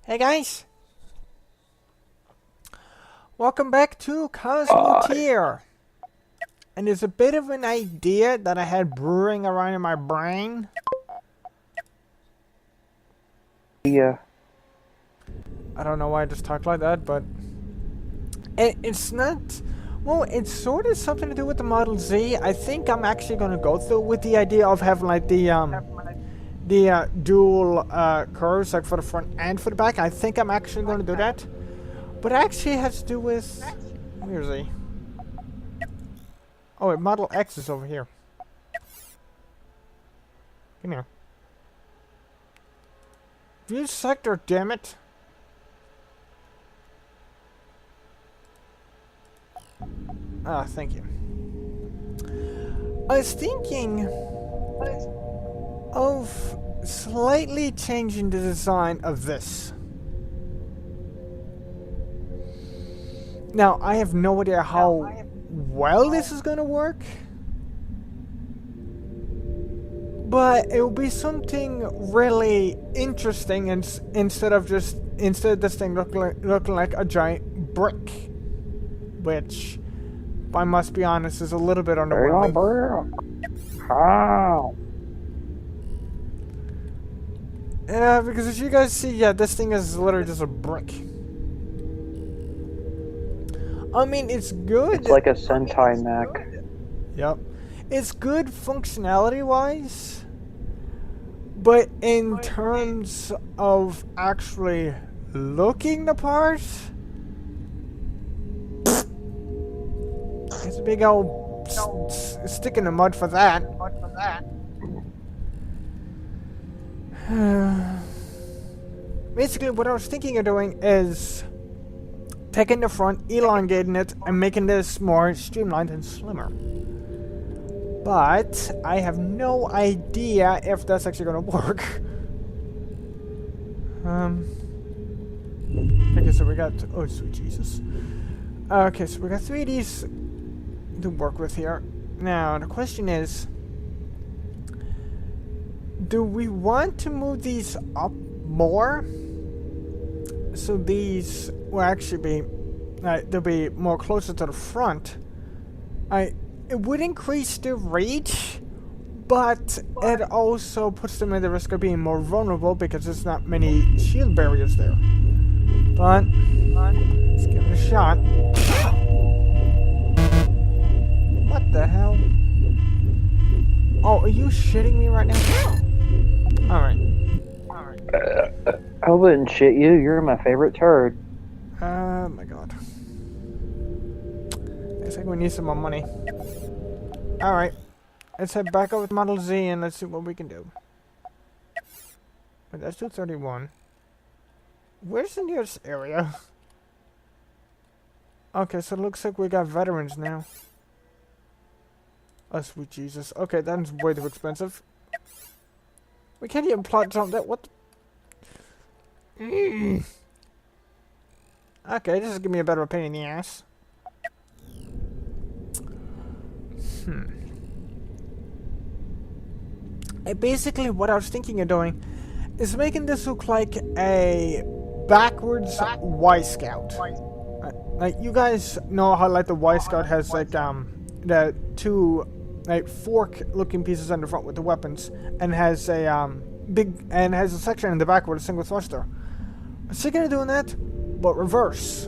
Hey guys, welcome back to Cosmoteer. And there's a bit of an idea that I had brewing around in my brain. Yeah. I don't know why I just talked like that, but it's not. Well, it's sort of something to do with the Model Z. I think I'm actually going to go through with the idea of having like the dual curves, like for the front and for the back. I think I'm actually going to do that, but it actually has to do with. Where is he? Oh, wait, Model X is over here. Come here. View sector, damn it. Ah, thank you. I was thinking of slightly changing the design of this. Now, I have no idea how well this is going to work, but it will be something really interesting, and instead of this thing looking like a giant brick, which I must be honest is a little bit underwhelming. How? Yeah, because as you guys see, yeah, this thing is literally just a brick. I mean, it's good. It's like a Sentai mech. Yep. It's good functionality-wise, but in terms of actually looking the part, it's a big old stick in the mud for that. Basically, what I was thinking of doing is taking the front, elongating it, and making this more streamlined and slimmer. But I have no idea if that's actually going to work. Okay, so we got... Oh, sweet Jesus. Okay, so we got 3 of these to work with here. Now, the question is... do we want to move these up more? So these will actually be... they'll be more closer to the front. It would increase the reach, but it also puts them at the risk of being more vulnerable because there's not many shield barriers there. But let's give it a shot. What the hell? Oh, are you shitting me right now? Alright. I wouldn't shit you. You're my favorite turd. Oh my god. Looks like we need some more money. Alright. Let's head back over to Model Z and let's see what we can do. Wait, that's 231. Where's the nearest area? Okay, so it looks like we got veterans now. Oh, sweet Jesus. Okay, that's way too expensive. We can't even plot something that... What the... Okay, this is giving me a better pain in the ass. Basically, what I was thinking of doing is making this look like a backwards Y Scout. Like, you guys know how, like, the Y Scout has, like, the two, like, fork-looking pieces on the front with the weapons, and has a, has a section in the back with a single thruster. I'm thinking of doing that, but reverse.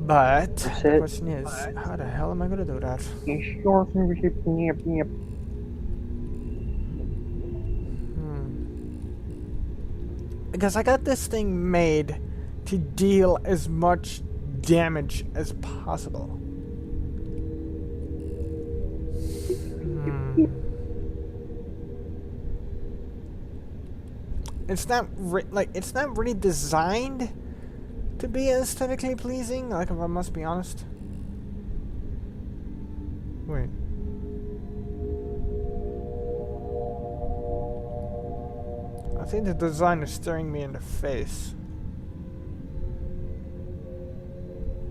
But the question is, how the hell am I gonna do that? Because I got this thing made to deal as much damage as possible. It's not it's not really designed to be aesthetically pleasing, like, if I must be honest. Wait. I think the design is staring me in the face.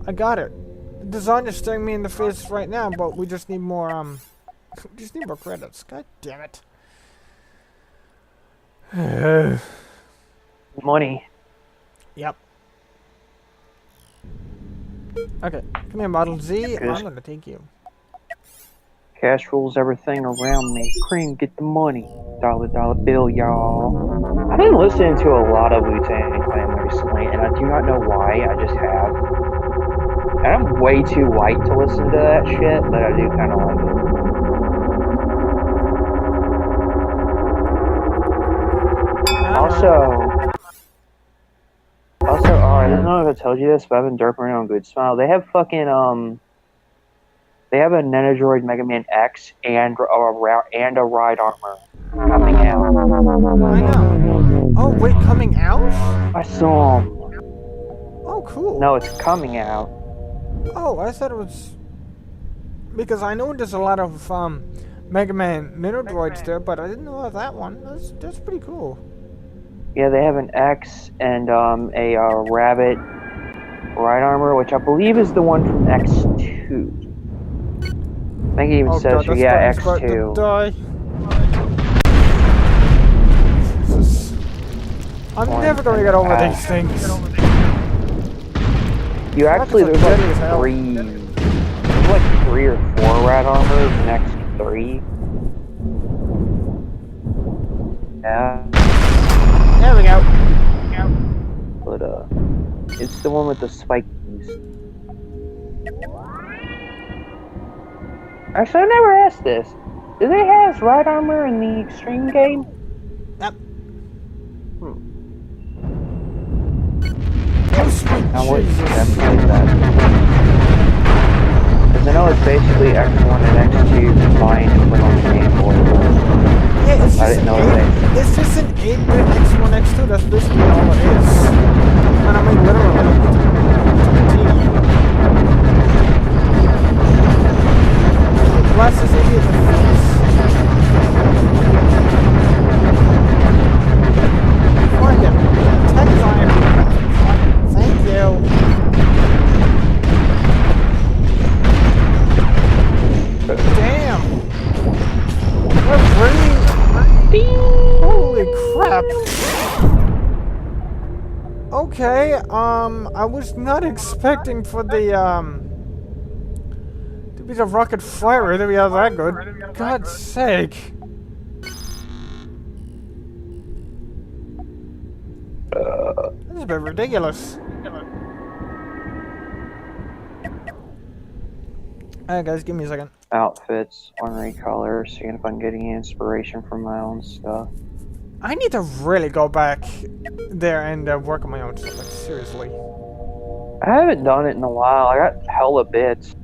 I got it. The design is staring me in the face right now, but we just need more, we just need more credits. God damn it. Money. Yep. Okay, come here, Model Z. Good. I'm gonna take you. Cash rules everything around me. Cream, get the money. Dollar bill, y'all. I've been listening to a lot of Wu-Tang Clan recently, and I do not know why. I just have. And I'm way too white to listen to that shit, but I do kind of like it. Also, I don't know if I told you this, but I've been derping around Good Smile. They have fucking, they have a Nenadroid Mega Man X and a Ride Armor coming out. I know. Oh, wait, coming out? I saw them. Oh, cool. No, it's coming out. Oh, I thought it was... Because I know there's a lot of, Mega Man Nenadroids there, but I didn't know about that one. That's pretty cool. Yeah, they have an X and, a, Rabbit Ride Armor, which I believe is the one from X2. I think it even says, God, yeah, X2. To die. Jesus. I'm never gonna get over these things. You actually, there's like three or four Rad Armors in X3. Yeah. There we go. But, it's the one with the spikies. Actually, I never asked this. Do they have Ride Armor in the Extreme game? Yep. I would definitely that. Because I know it's basically X1 and X2 combined and put on the Game Boy. Yeah, it's I didn't know that. It's just an 8-bit X1, X2. That's basically all it is. And I mean, literally. Blast this idiot in the face. Find him. Attack his iron. Thank you. Damn. What really? Holy crap. Okay, I was not expecting for the, to be the rocket fire to be all that good. God's sake. This is a bit ridiculous. Alright guys, give me a second. Outfits, ornery colors, seeing if I'm getting inspiration from my own stuff. I need to really go back there and work on my own stuff, like seriously. I haven't done it in a while. I got hella bits.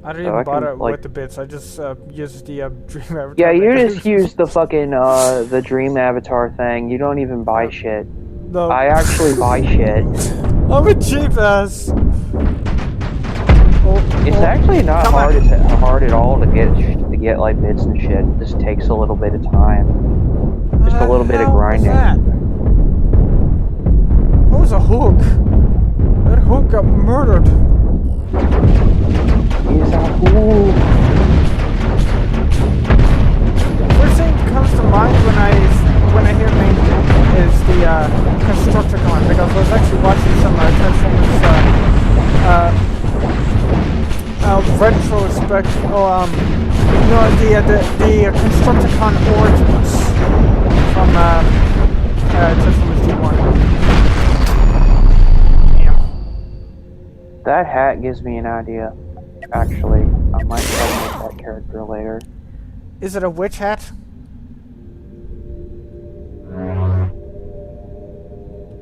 I didn't even bother with the bits, I just used the Dream Avatar. Yeah, you just use the fucking, the Dream Avatar thing. You don't even buy shit. No. I actually buy shit. I'm a cheap ass. It's actually not hard at all to get like bits and shit. It just takes a little bit of time. Just a little bit of grinding. What was a hook? That hook got murdered. He's a hook. First thing that comes to mind when I hear name is the Constructicon, because I was actually watching some Transformers retrospect, the Constructicon Origins from Transformers G1. Damn. That hat gives me an idea. Actually, I might try to make that character later. Is it a witch hat?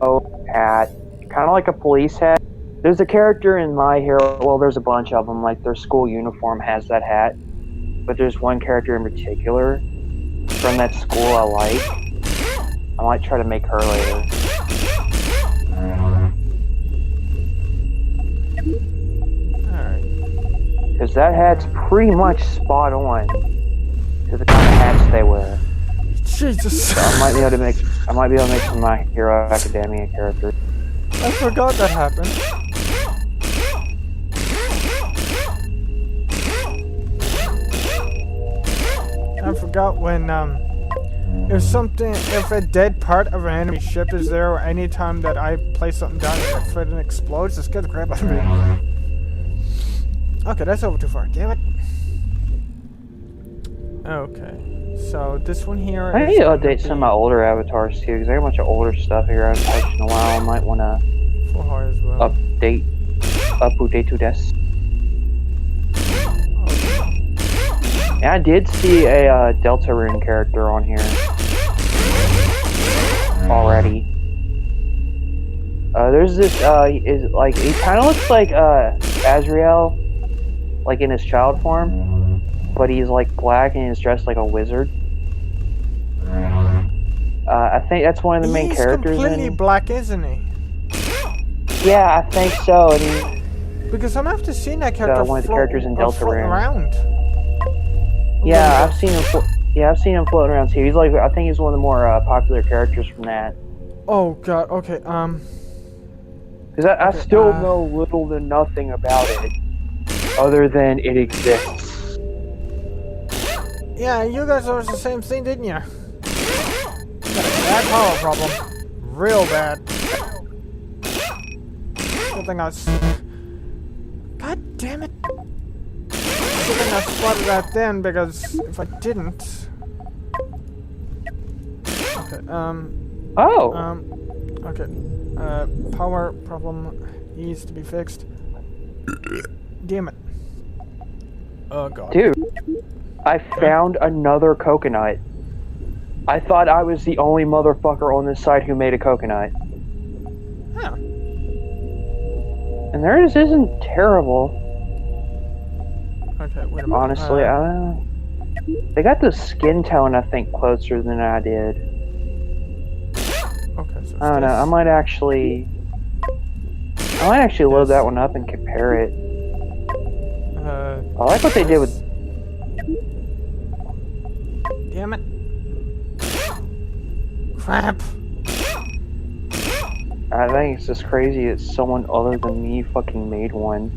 Oh, hat. Kind of like a police hat. There's a character in My Hero, well, there's a bunch of them, like their school uniform has that hat. But there's one character in particular from that school I like. I might try to make her later. Alright. Because that hat's pretty much spot on to the kind of hats they wear. Jesus. So I might be able to make some My Hero Academia characters. I forgot that happened. I forgot when, if a dead part of an enemy ship is there, or any time that I place something down and if it explodes, it scares the crap out of me. Okay, that's over too far. Damn it. Okay, so this one here I need to update some of my older avatars too, because I got a bunch of older stuff here I haven't touched in a while. I might want to full hard as well. update to this. Yeah, I did see a Delta Rune character on here already. There's this is like he kind of looks like Azrael, like in his child form, but he's like black and he's dressed like a wizard. I think that's one of the main characters. He's completely black, isn't he? Yeah, I think so. And because I'm after seeing that character. One of the characters in Delta Rune. Around. Yeah, I've seen him. I've seen him floating around too. He's like, I think he's one of the more popular characters from that. Oh God. Okay. Because I still know little to nothing about it, other than it exists. Yeah, you guys are the same thing, didn't you? Got a bad power problem. Real bad. Good thing I. God damn it. Good thing I spotted that then, because if I didn't. Okay. Oh. Okay. Power problem needs to be fixed. Damn it. Oh God. Dude, I found another coconut. I thought I was the only motherfucker on this side who made a coconut. Huh. And theirs isn't terrible. Okay, wait a minute. Honestly, I don't know. They got the skin tone, I think, closer than I did. Okay, so I don't know. I might actually load that one up and compare it. I like what they did with. Damn it! Crap! I think it's just crazy that someone other than me fucking made one.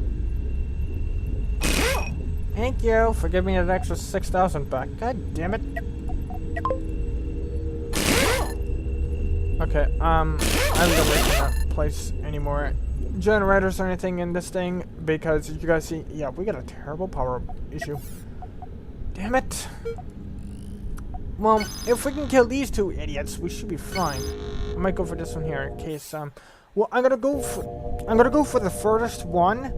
Thank you for giving me an extra 6,000 back. God damn it! Okay, I'm gonna wait not place any more generators or anything in this thing, because you guys see, yeah, we got a terrible power issue. Damn it! Well, if we can kill these two idiots, we should be fine. I might go for this one here in case. Well, I'm gonna go for the furthest one.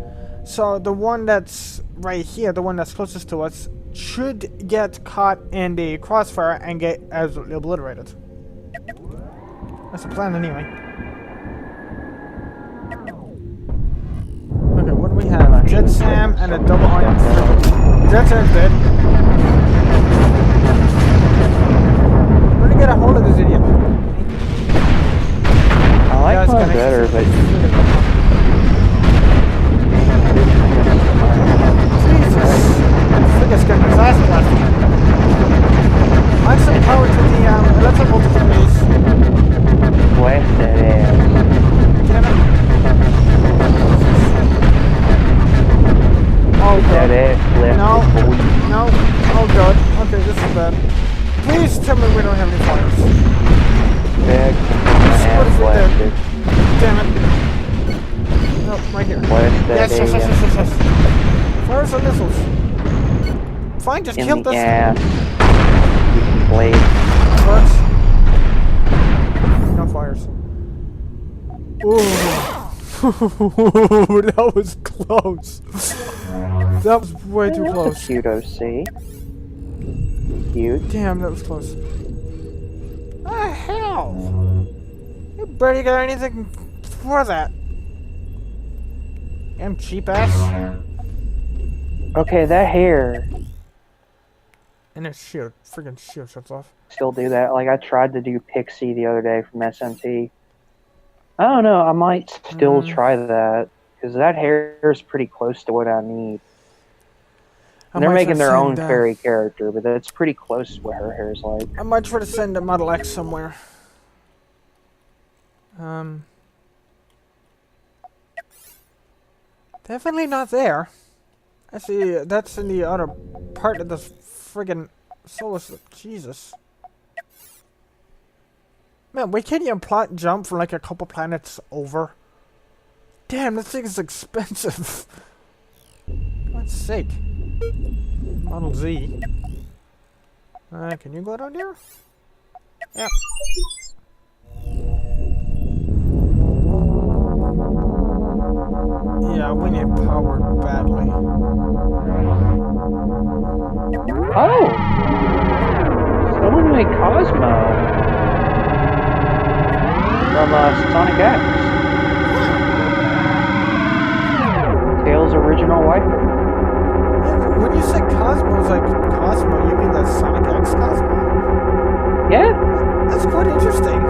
So the one that's right here, the one that's closest to us, should get caught in the crossfire and get absolutely obliterated. That's the plan anyway. Okay, what do we have? Jet Sam and a double iron. Jet Sam's dead. We're gonna get a hold of this idiot. I like mine better, but... Jesus! I think it's getting his ass blasted. Add some power to the electrical please. Blast that ass. Damn it. Oh God. That ass left. No. Oh God. Okay, this is bad. Please tell me we don't have any fires. Bag. What if we did? Damn it. No, right here. Blast that Yes. Fires or missiles? Fine, just kill this. Yeah. Blade. Works. No fires. Ooh. That was close. That was way too close. That's a cute OC. Cute. Damn, that was close. Ah, hell! You barely got anything for that. Damn cheap ass. Okay, that hair. And his shield, friggin' shield shuts off. Still do that. Like, I tried to do Pixie the other day from SMT. I don't know, I might still try that. Because that hair is pretty close to what I need. And they're making their own fairy character, but that's pretty close to what her hair is like. I might try to send a Model X somewhere. Definitely not there. Actually, that's in the other part of this friggin' solar slip. Jesus. Man, we can't even jump for like a couple planets over. Damn, this thing is expensive. God's sake. Model Z. Can you go down there? Yeah. Yeah, we need power badly. Oh! Someone made Cosmo from Sonic X. Tails' original wife. Yeah, when you say Cosmo, it's like Cosmo, you mean that Sonic X Cosmo? Yeah. That's quite interesting.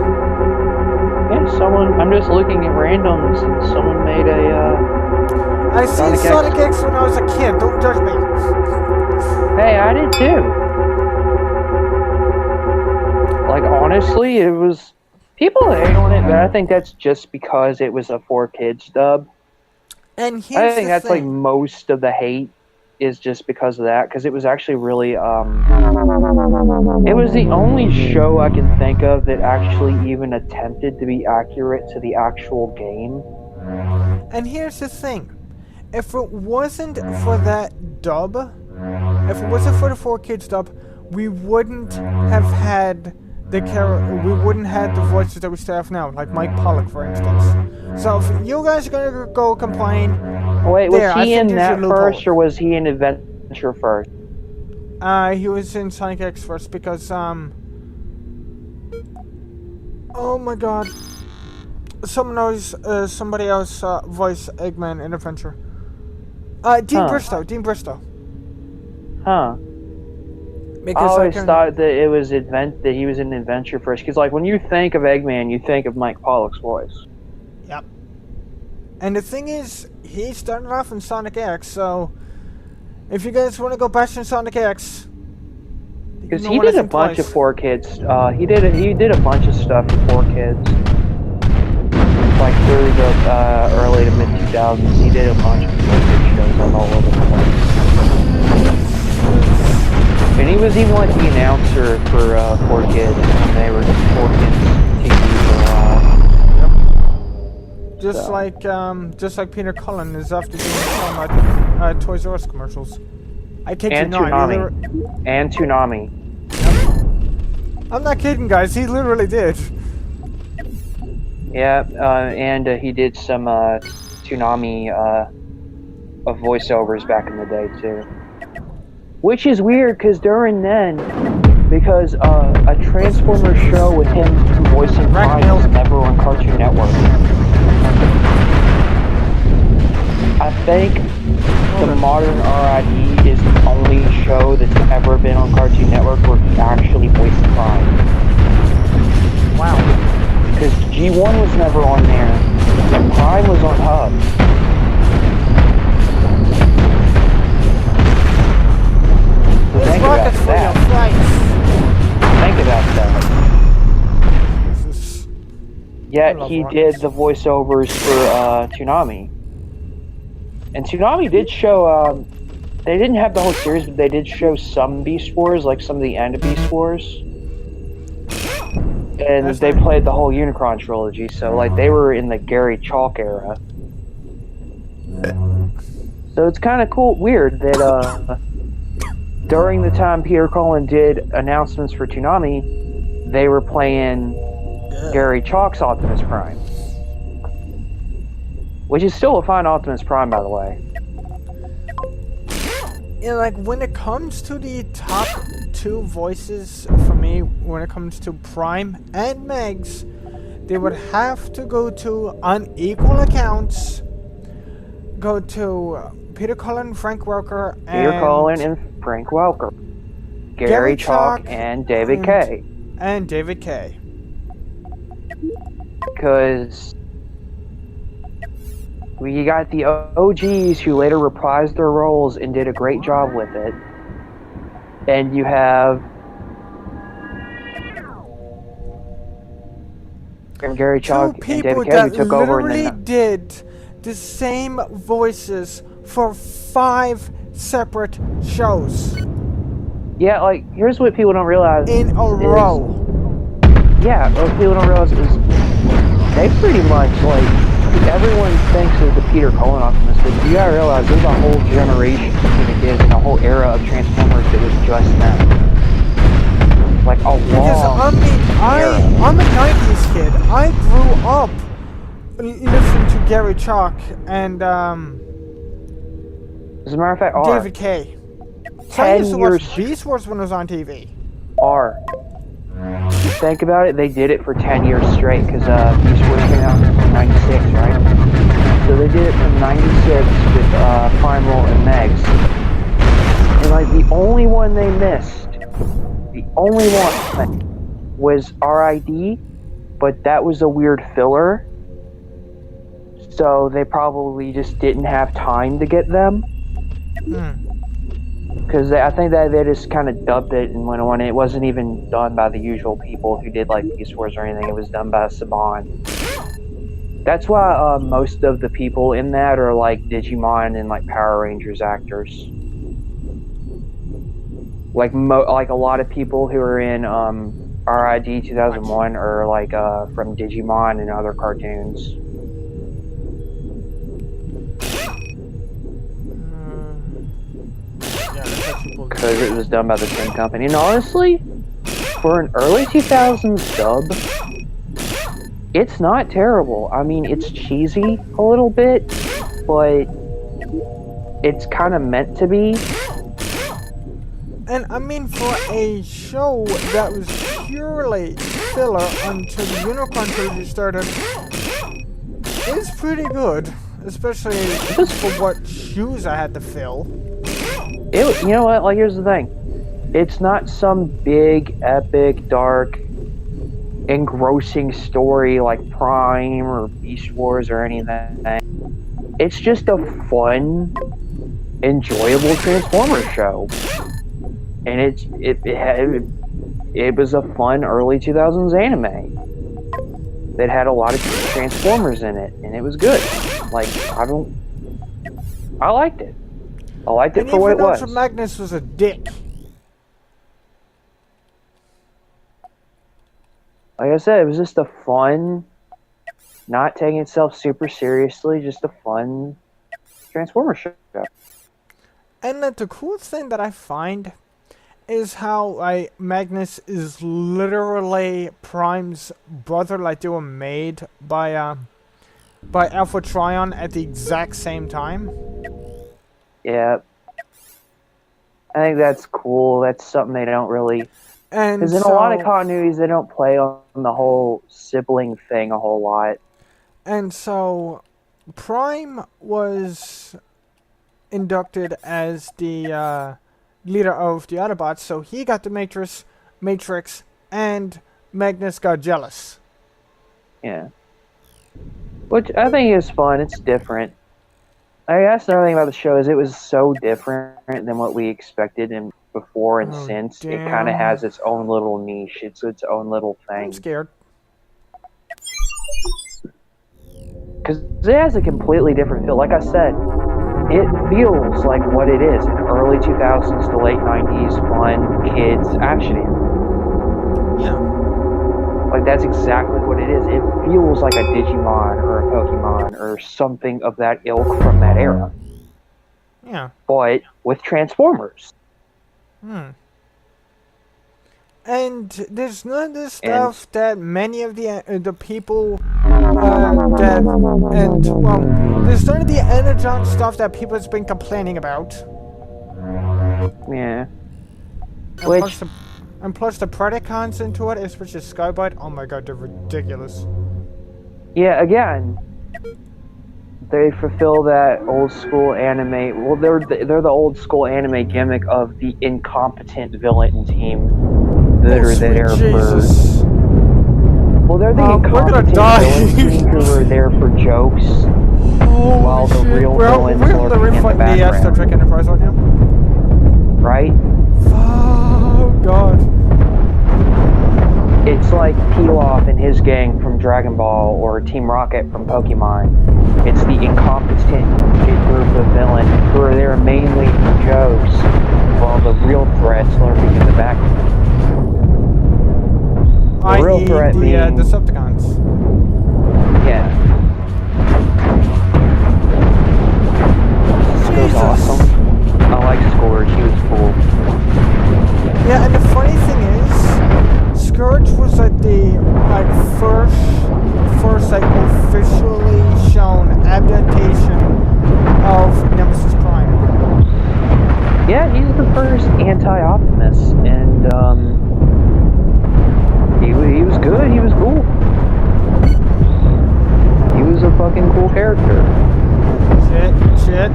Yeah, I'm just looking at randoms and someone made I seen Sonic X when I was a kid, don't judge me. Hey, I did too. Like, honestly, it was... People hate on it, but I think that's just because it was a 4Kids dub. And here's I think that's like most of the hate is just because of that, because it was actually really, it was the only show I can think of that actually even attempted to be accurate to the actual game. And here's the thing. If it wasn't for that dub, if it wasn't for the 4Kids dub, we wouldn't have had we wouldn't have the voices that we still have now, like Mike Pollock, for instance. So if you guys are gonna go complain, wait, was he in that first, or was he in Adventure first? He was in Sonic X first because oh my god, somebody else voiced Eggman in Adventure. Dean Bristow. Huh. Because I always thought that it was that he was in Adventure first, because like when you think of Eggman, you think of Mike Pollock's voice. Yep. And the thing is, he started off in Sonic X, so if you guys want to go bash in Sonic X, because he did a bunch of 4Kids. He did a bunch of stuff for 4Kids, like through the early to mid 2000s. He did a bunch of 4Kids shows all over the place. And he was even like the announcer for 4Kids when they were 4Kids TV for a while. Yep. Just like Peter Cullen is after doing some Toys R Us commercials. I kid you not. And Toonami. Yep. I'm not kidding, guys. He literally did. Yeah, and he did some Toonami voiceovers back in the day too. Which is weird, because during then, a Transformers show with him voicing Prime was never on Cartoon Network. I think the modern RID is the only show that's ever been on Cartoon Network where he actually voiced Prime. Wow. Because G1 was never on there, and Prime was on Hub. Think about that. Think about that. Yet he did the voiceovers for Toonami. And Toonami did show, they didn't have the whole series, but they did show some Beast Wars, like some of the end of Beast Wars. And they played the whole Unicron trilogy, so like they were in the Gary Chalk era. So it's kind of cool, weird that, during the time Peter Cullen did announcements for Toonami, they were playing Gary Chalk's Optimus Prime. Which is still a fine Optimus Prime, by the way. Yeah, like, when it comes to the top two voices for me, when it comes to Prime and Megs, they would have to go to, on equal accounts, go to Peter Cullen, Frank Welker, and Frank Welker. Gary Chalk and David Kaye. And David Kaye. Because we got the OGs who later reprised their roles and did a great job with it. And you have Gary Chalk and David Kaye who took over. And literally did the same voices for 5 separate shows. Yeah, like, here's what people don't realize in a is... row. Yeah, what people don't realize is they pretty much, like, everyone thinks of the Peter Cullen Optimus, but you gotta realize there's a whole generation of kids and a whole era of Transformers that was just them. Like, a Because long era. I'm a 90s kid. I grew up listening to Gary Chalk and As a matter of fact, David Kay. So I used to watch Beast Wars when it was on TV. You think about it, they did it for 10 years straight, because Beast Wars came out in 96, right? So they did it from 96 with Primal and Megs. And like, the only one they missed, the only one, was RID, but that was a weird filler. So they probably just didn't have time to get them. Because I think that they just kind of dubbed it and went on. It wasn't even done by the usual people who did like Beast Wars or anything. It was done by Saban. That's why most of the people in that are like Digimon and like Power Rangers actors. Like a lot of people who are in RID 2001 are like from Digimon and other cartoons. Because it was done by the same company. And honestly, for an early 2000s dub, it's not terrible. I mean, it's cheesy a little bit, but it's kind of meant to be. And I mean, for a show that was purely filler until the Unicorn trilogy started, it's pretty good. Especially for what shoes I had to fill. You know what? Like, here's the thing. It's not some big, epic, dark, engrossing story like Prime or Beast Wars or anything. It's just a fun, enjoyable Transformers show. And it was a fun early 2000s anime that had a lot of Transformers in it, and it was good. Like, I liked it. I liked it for what it was. And Magnus was a dick. Like I said, it was just a fun, not taking itself super seriously, just a fun Transformers show. And the coolest thing that I find is how Magnus is literally Prime's brother, like they were made by Alpha Trion at the exact same time. Yeah. I think that's cool. That's something they don't really... Because in a lot of continuities, they don't play on the whole sibling thing a whole lot. And so, Prime was inducted as the leader of the Autobots, so he got the Matrix, and Magnus got jealous. Yeah. Which I think is fun. It's different. I guess another thing about the show is it was so different than what we expected and before and since. Damn. It kind of has its own little niche. It's its own little thing. I'm scared. Because it has a completely different feel. Like I said, it feels like what it is. An early 2000s to late 90s fun kids action anime. Yeah. Like, that's exactly what it is. It feels like a Digimon or a Pokemon or something of that ilk from that era. Yeah. But with Transformers. And there's none of this stuff that many of the people there's none of the Energon stuff that people have been complaining about. Yeah. And plus the Predacons into it, especially Skybite. Oh my god, they're ridiculous. Yeah, again, they fulfill that old school anime. Well, they're the old school anime gimmick of the incompetent villain team that are there Jesus. Well, they're the incompetent villain team who are there for jokes, while the real villains lurking in the background. Star Trek Enterprise right now. Right? Oh god. It's like Pilaf and his Scorch's gang from Dragon Ball or Team Rocket from Pokemon. It's the incompetent group of villains who are there mainly for jokes, while the real threats lurking in the background. The real threat being Decepticons. Yeah. This was awesome. I like Scourge, he was cool. Yeah, and the funny thing is, Scourge was like the first like officially shown adaptation of Nemesis Prime. Yeah, he's the first anti-Optimus, and he was good. He was cool. He was a fucking cool character. Shit.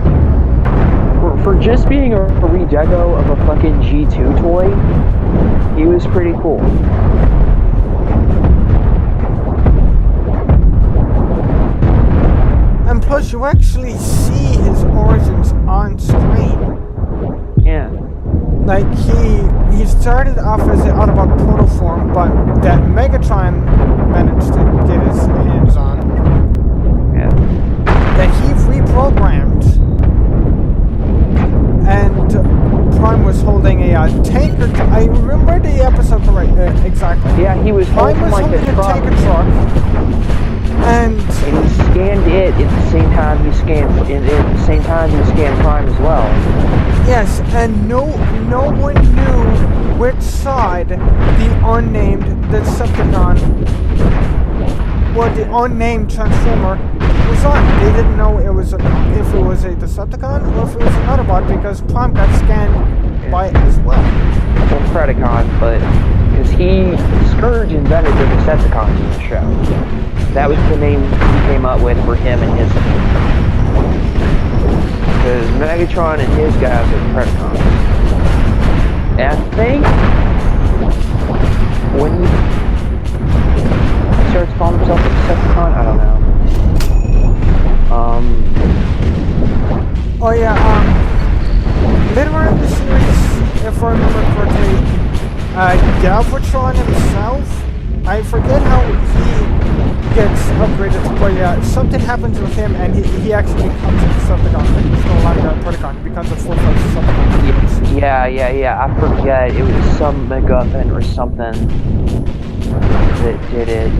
For just being a redeco of a fucking G2 toy, he was pretty cool. And plus, you actually see his origins on screen. Yeah. Like, he started off as an Autobot proto form, but that Megatron managed to get his hands on. Yeah. That he reprogrammed. And Prime was holding a tanker. I remember the episode exactly. Yeah, he was Prime was holding a tanker truck. And he scanned it at the same time he scanned Prime as well. Yes, and no one knew which side the unnamed Decepticon, or the unnamed Transformer was on. They didn't know if it was a Decepticon or if it was an Autobot because Prime got scanned by it as well. Well, Predacon, but because Scourge invented the Decepticons in the show. That was the name he came up with for him and his team. Because Megatron and his guys are Predacons. And I think when he starts calling himself a Decepticon, I don't know. Later on in the series, if I remember correctly, Galvatron himself, I forget how he gets upgraded, but yeah, something happens with him and he actually becomes a Decepticon. He's no longer a Predacon, he becomes a full-fledged Decepticon. Yeah, I forget. It was some MacGuffin or something that did it.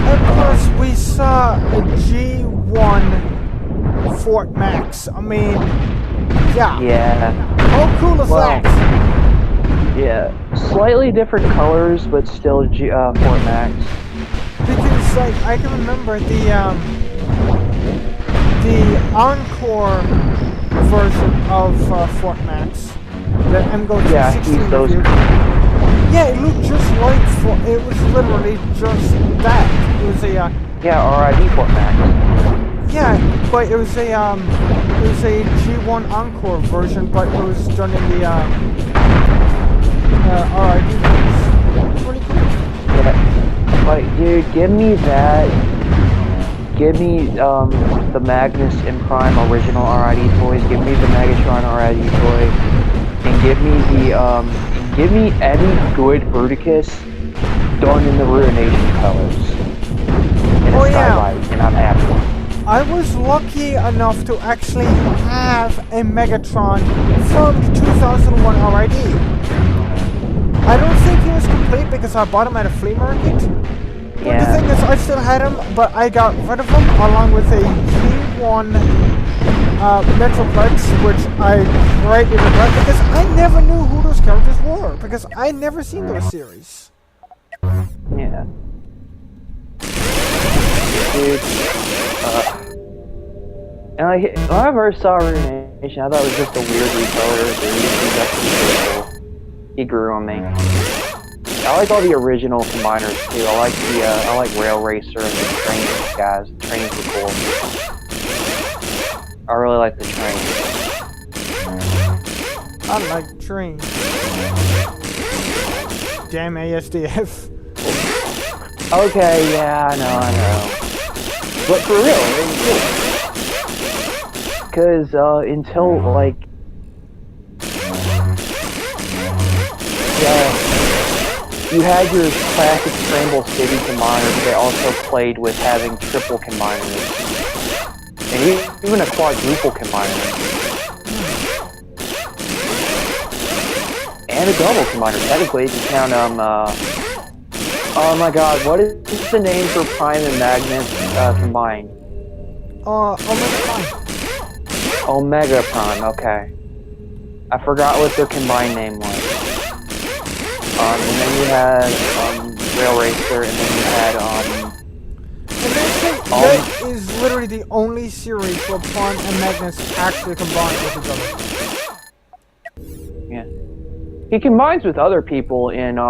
Of course, we saw a G1 Fort Max. I mean, yeah. How cool is that? Yeah, slightly different colors, but still Fort Max. Because I can remember the Encore version of Fort Max, the MGO 216 review. Yeah, it looked just like it was literally just that. It was a RID Fort Max. Yeah, but it was a G1 Encore version, but it was done in the RID version. Really cool. Yeah, like dude, give me that. Give me the Magnus and Prime original RID toys. Give me the Megatron RID toy, and give me any good Bruticus done in the Ruination colors. And and I'm happy. I was lucky enough to actually have a Megatron from the 2001 RID. I don't think he was complete because I bought him at a flea market. But the thing is, I still had him, but I got rid of him along with a G1 Metroplex, which I greatly regret because I never knew who those characters were because I never seen those series. Yeah. Dude, and when I first saw Ruination, I thought it was just a weird recolor. He grew on me. I like all the original combiners too. I like Rail Racer and the train guys. The trains were cool. I really like the trains. I like trains. Damn ASDF. Okay, yeah, I know. But for real, because until You had your classic Scramble City combiner, but they also played with having triple combiners. And even a quadruple combiner. And a double combiner, technically, if you count oh my god, what is the name for Prime and Magnus combined? Omega Prime. Omega Prime, okay. I forgot what their combined name was. And then you had Rail Racer, and then you had that is literally the only series where Prime and Magnus actually combine with each other. Yeah. He combines with other people in the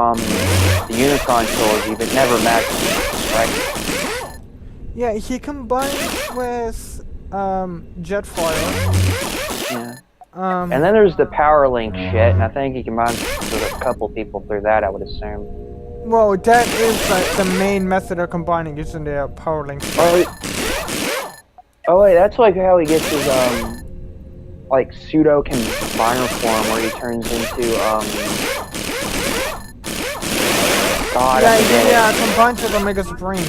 Unicron trilogy, but never Magnus, right? Yeah, he combines with Jetfire. Yeah. And then there's the Power Link shit, and I think he combines with a couple people through that, I would assume. Well, that is like the main method of combining using the Power Link. Oh wait, that's like how he gets his like pseudo combiner form where he turns into God, yeah, combines with Omega Supreme.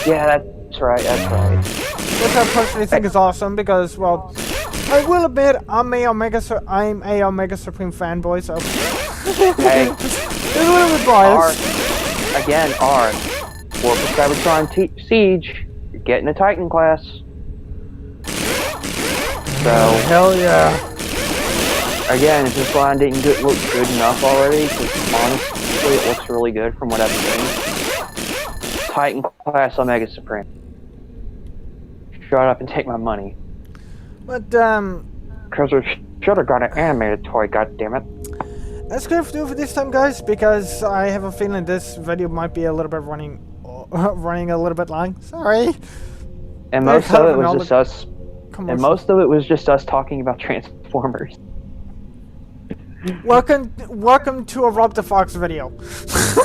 Yeah, that's right, that's right. Which I personally think is awesome because, well, I will admit I'm a Omega Supreme fanboy, so hey, it's a little bit biased. Warpus Cybertron Siege, you're getting a Titan class. So hell yeah. Again, if this line didn't look good enough already, because honestly it looks really good from what I've seen. Titan class Omega Supreme. Shut up and take my money. But because I should have got an animated toy, goddammit. That's gonna do for this time, guys, because I have a feeling this video might be a little bit running a little bit long. Sorry. And most of it was just us. And most of it was just us talking about Transformers. Welcome to a Rob the Fox video.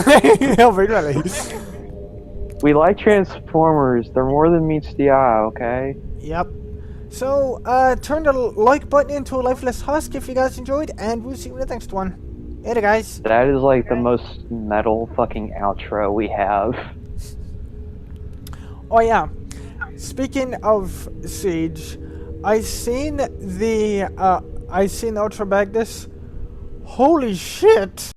Really. We like Transformers. They're more than meets the eye, okay? Yep. So, turn the like button into a lifeless husk if you guys enjoyed, and we'll see you in the next one. Later, guys. That is like the most metal fucking outro we have. Oh yeah. Speaking of Siege, I seen Ultra Magnus. Holy shit!